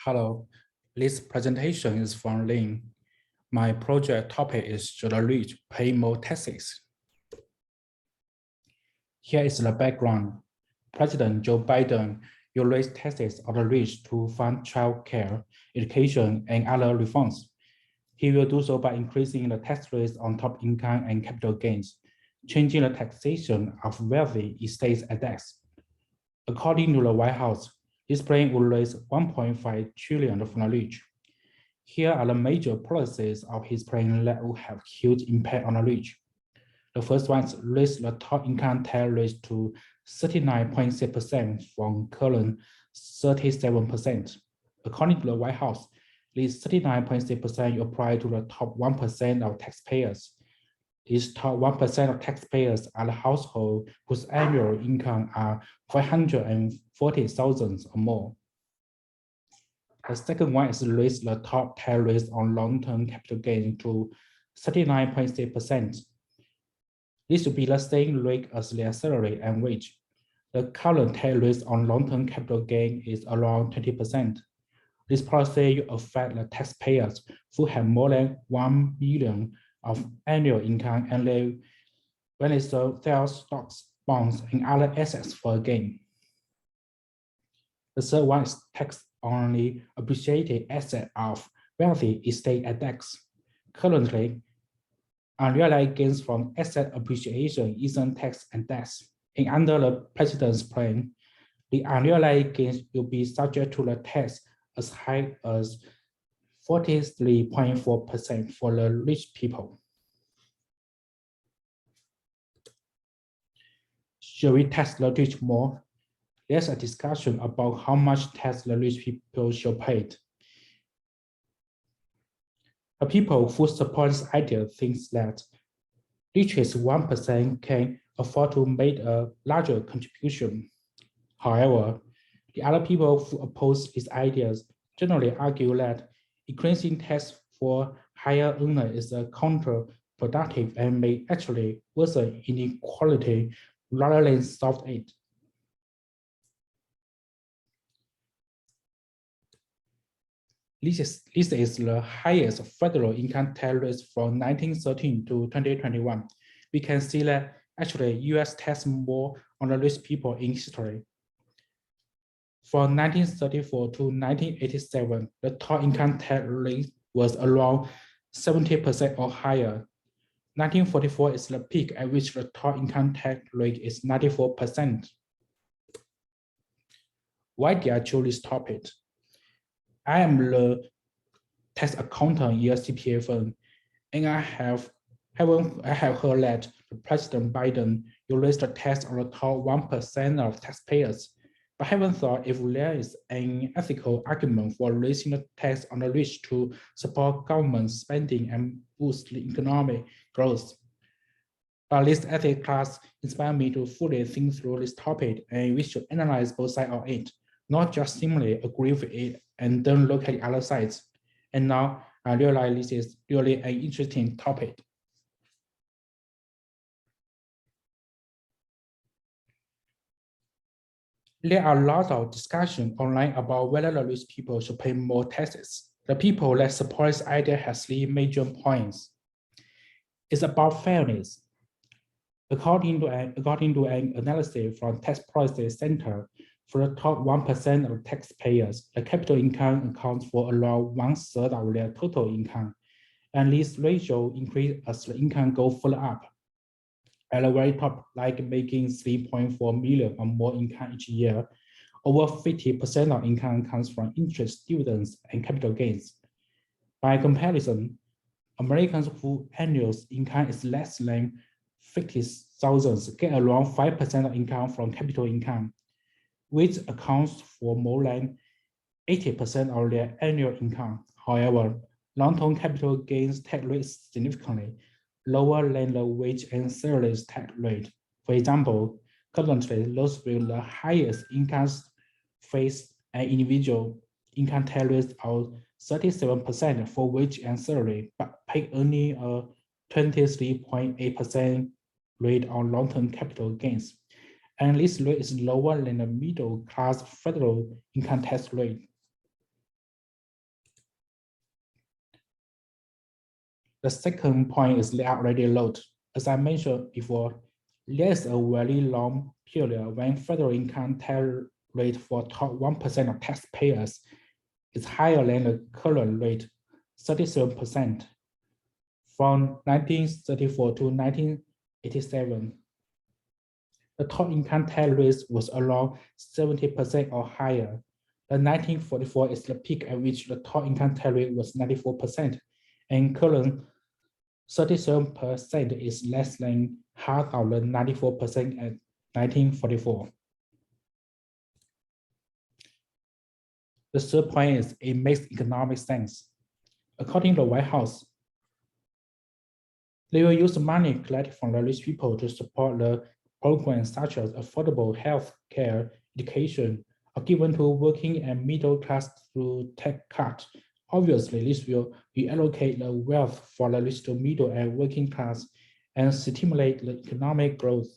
Hello, this presentation is from Lin. My project topic is should the rich pay more taxes? Here is the background. President Joe Biden will raise taxes on the rich to fund child care, education, and other reforms. He will do so by increasing the tax rates on top income and capital gains, changing the taxation of wealthy estates and debts. According to the White House, this plan will raise 1.5 trillion from the rich. Here are the major policies of his plan that will have huge impact on the rich. The first one is raise the top income tax rate to 39.6% from current 37%. According to the White House, this 39.6% apply to the top 1% of taxpayers. These top 1% of taxpayers are the households whose annual income are 540,000 or more. The second one is raise the top tax rate on long-term capital gain to 39.6%. This will be the same rate as their salary and wage. The current tax rate on long-term capital gain is around 20%. This policy will affect the taxpayers who have more than 1 million of annual income and when they sell their stocks, bonds, and other assets for a gain. The third one is tax on the appreciated asset of wealthy estate and debts. Currently, unrealized gains from asset appreciation isn't taxed and debts. And under the president's plan, the unrealized gains will be subject to the tax as high as 43.4% for the rich people. Should we tax the rich more? There's a discussion about how much tax the rich people should pay. The people who support this idea think that richest 1% can afford to make a larger contribution. However, the other people who oppose these ideas generally argue that increasing tax for higher earners is counterproductive and may actually worsen inequality rather than solve it. This is the highest federal income tax rate from 1913 to 2021. We can see that actually US taxed more on the rich people in history. From 1934 to 1987, the top income tax rate was around 70% or higher. 1944 is the peak at which the top income tax rate is 94%. Why did I choose this topic? I am the tax accountant in a CPA firm, and I have heard that President Biden will raise the tax on the top 1% of taxpayers, but I haven't thought if there is an ethical argument for raising the tax on the rich to support government spending and boost the economic growth. But this ethics class inspired me to fully think through this topic, and we should analyze both sides of it, not just simply agree with it and then look at the other sides. And now I realize this is really an interesting topic. There are lots of discussion online about whether the rich people should pay more taxes. The people that support this idea has three major points. It's about fairness. According to an analysis from Tax Policy Center, for the top 1% of taxpayers, the capital income accounts for around 1/3 of their total income. And this ratio increases as the income goes further up. At the very top, like making 3.4 million or more income each year, over 50% of income comes from interest, dividends, and capital gains. By comparison, Americans whose annual income is less than 50,000 get around 5% of income from capital income, which accounts for more than 80% of their annual income. However, long-term capital gains tax rate is significantly lower than the wage and salaries tax rate. For example, currently, those with the highest incomes face an individual income tax rate of 37% for wage and salary, but pay only a 23.8% rate on long-term capital gains. And this rate is lower than the middle class federal income tax rate. The second point is they are already low. As I mentioned before, there's a very long period when federal income tax rate for top 1% of taxpayers is higher than the current rate, 37%, from 1934 to 1987. The top income tax rate was around 70% or higher. The 1944 is the peak at which the top income tax rate was 94%, and current 37% is less than half of the 94% at 1944. The third point is it makes economic sense. According to the White House, they will use money collected from the rich people to support the programs such as affordable health care, education, are given to working and middle class through tax cuts. Obviously, this will reallocate the wealth for the rich to middle and working class and stimulate the economic growth.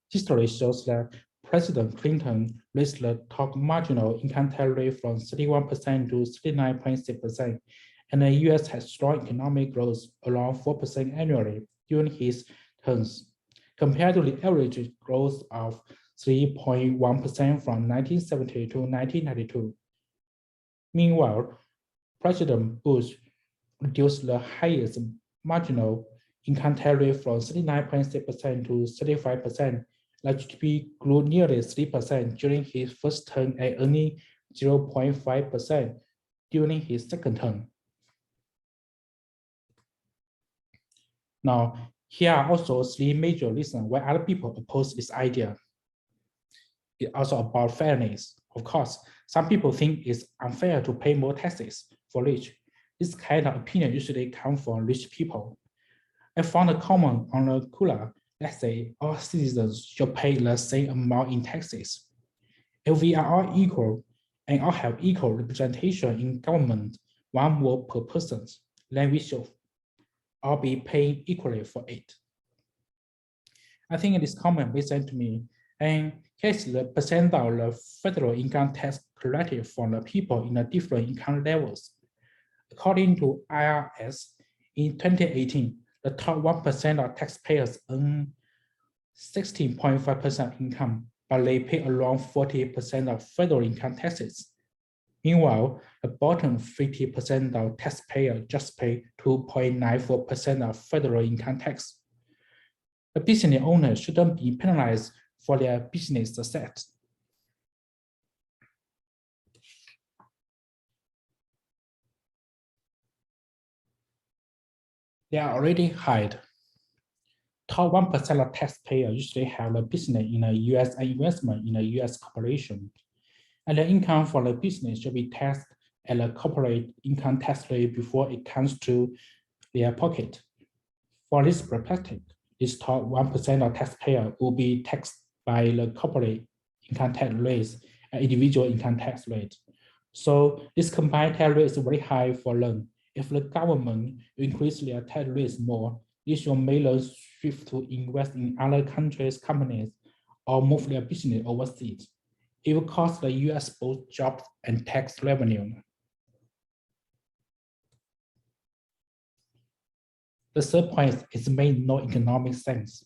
History shows that President Clinton raised the top marginal income tax rate from 31% to 39.6%, and the US has strong economic growth around 4% annually during his terms, compared to the average growth of 3.1% from 1970 to 1992. Meanwhile, President Bush reduced the highest marginal income tax rate from 39.6% to 35%. The GDP grew nearly 3% during his first term and only 0.5% during his second term. Now, here are also three major reasons why other people oppose this idea. It's also about fairness. Of course, some people think it's unfair to pay more taxes for rich. This kind of opinion usually comes from rich people. I found a comment on the Kula. Let's say all citizens should pay the same amount in taxes. If we are all equal and all have equal representation in government, one vote per person, then we should all be paying equally for it. I think this comment was sent to me, and here's the percent of the federal income tax collected from the people in the different income levels. According to IRS, in 2018, the top 1% of taxpayers earn 16.5% income, but they pay around 40% of federal income taxes. Meanwhile, the bottom 50% of taxpayers just pay 2.94% of federal income tax. The business owners shouldn't be penalized for their business success. They are already high. Top 1% of taxpayers usually have a business in the US and investment in a US corporation. And the income for the business should be taxed at a corporate income tax rate before it comes to their pocket. For this perspective, this top 1% of taxpayers will be taxed by the corporate income tax rate and individual income tax rate. So this combined tax rate is very high for them. If the government increase their tax rates more, this will make them shift to invest in other countries' companies or move their business overseas. It will cost the US both jobs and tax revenue. The third point is made no economic sense.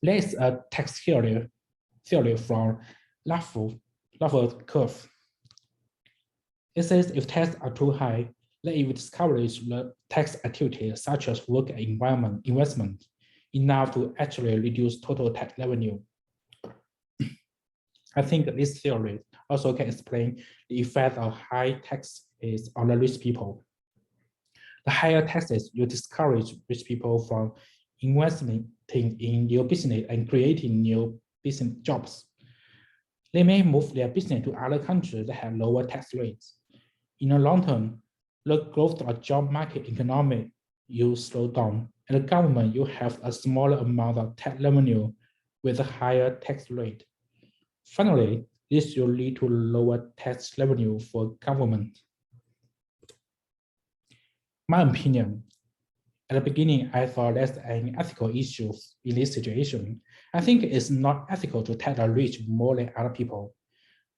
There is a tax theory from Laffer curve. It says if taxes are too high, then it will discourage the tax activities such as work and environment investment enough to actually reduce total tax revenue. I think this theory also can explain the effect of high taxes on the rich people. The higher taxes will discourage rich people from investing in new business and creating new business jobs. They may move their business to other countries that have lower tax rates. In the long term, the growth of job market economy will slow down, and the government will have a smaller amount of tax revenue with a higher tax rate. Finally, this will lead to lower tax revenue for government. My opinion, at the beginning, I thought that's an ethical issue in this situation. I think it's not ethical to tax the rich more than other people,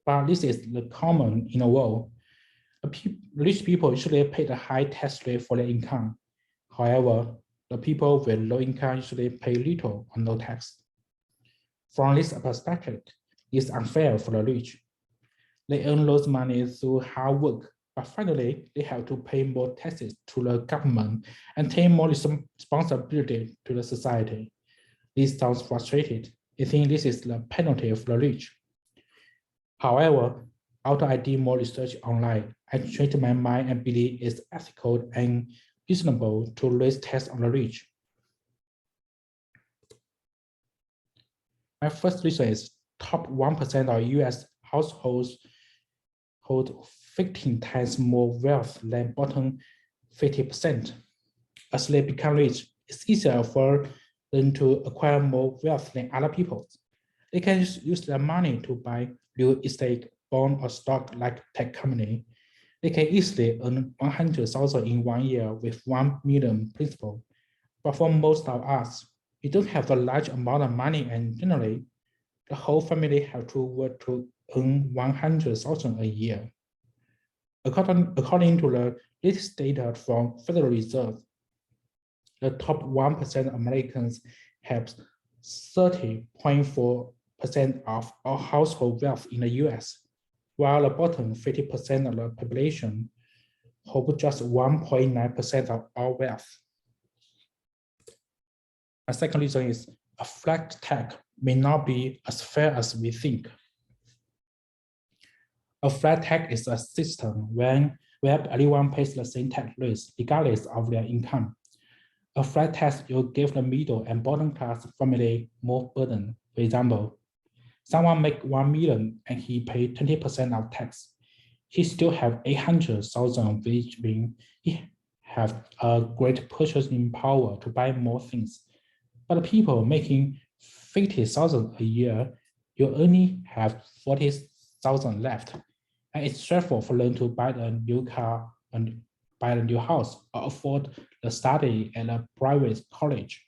but this is the common in the world. Rich people usually pay a high tax rate for their income. However, the people with low income usually pay little or no tax. From this perspective, it's unfair for the rich. They earn lots of money through hard work, but finally, they have to pay more taxes to the government and take more responsibility to the society. This sounds frustrated. I think this is the penalty for the rich. However, after I did more research online, I changed my mind and believe it's ethical and reasonable to raise tax on the rich. My first reason is top 1% of US households hold 15 times more wealth than bottom 50%. As they become rich, it's easier for them to acquire more wealth than other people. They can use their money to buy real estate, bond, or stock like tech company. They can easily earn 100,000 in 1 year with 1 million principal. But for most of us, we don't have a large amount of money, and generally, the whole family have to work to earn 100,000 a year. According to the latest data from Federal Reserve, the top 1% Americans have 30.4% of all household wealth in the US, while the bottom 50% of the population hold just 1.9% of all wealth. My second reason is a flat tax may not be as fair as we think. A flat tax is a system where everyone pays the same tax rates regardless of their income. A flat tax will give the middle and bottom class family more burden. For example, someone make 1 million and he paid 20% of tax. He still have 800,000, which means he have a great purchasing power to buy more things. But the people making 50,000 a year, you only have 40,000 left. And it's stressful for them to buy a new car and buy a new house or afford the study at a private college.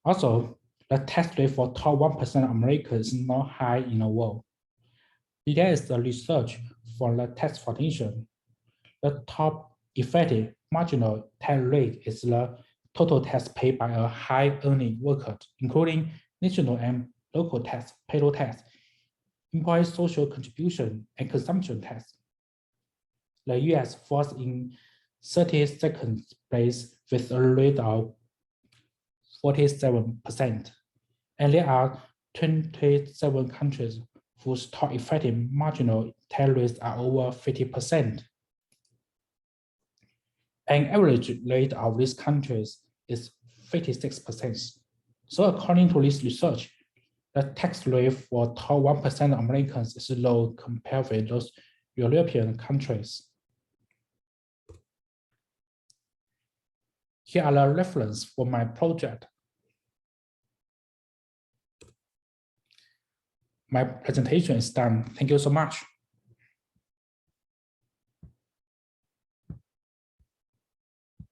Also, the tax rate for top 1% of Americans is not high in the world. There is the research for the tax foundation. The top effective marginal tax rate is the total tax paid by a high-earning worker, including national and local tax, payroll tax, employee social contribution, and consumption tax. The US falls in 32nd place with a rate of 47%, and there are 27 countries whose top effective marginal tax rates are over 50%. An average rate of these countries is 56%. So according to this research, the tax rate for top 1% of Americans is low compared with those European countries. Here are the references for my project. My presentation is done. Thank you so much.